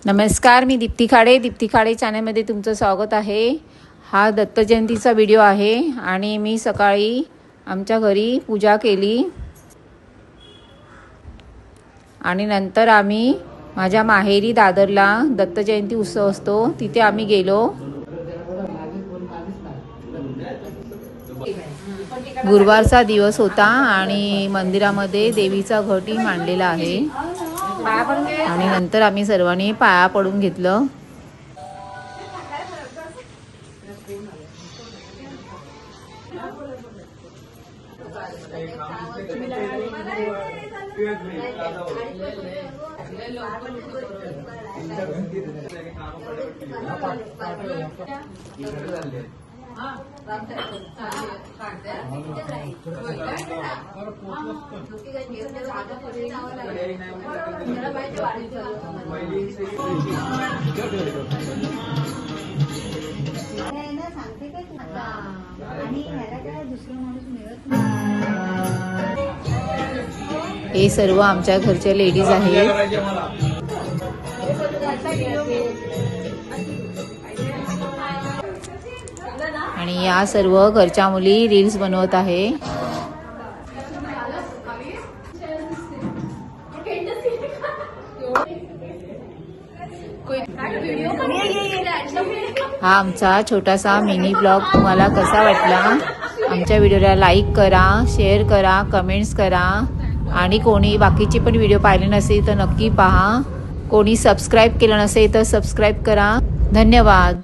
नमस्कार, मी दीप्ती खाडे चॅनलमध्ये तुमचं स्वागत आहे। हा दत्त जयंतीचा व्हिडिओ आहे आणि मी सकाळी आमच्या घरी पूजा केली आणि नंतर आम्ही माझ्या माहेरी दादरला दत्त जयंती उत्सव असतो तिथे आम्ही गेलो। गुरुवारचा दिवस होता आणि मंदिरामध्ये देवीचा घटही मांडलेला आहे आणि नंतर आम्ही सर्वांनी पाया पडून घेतलं। हे सर्व आमच्या घरच्या लेडीज आहेत आणि या सर्व घरच्या मुली रील्स बनवत आहे। हा आमचा छोटासा मिनी ब्लॉग तुम्हाला कसा वाटला? आमच्या व्हिडिओला लाईक करा, शेअर करा, कमेंट्स करा आणि कोणी बाकीचे पण व्हिडिओ पाहिले नसेल तर नक्की पहा। कोणी सबस्क्राईब केलं नसेल तर सबस्क्राईब करा। धन्यवाद।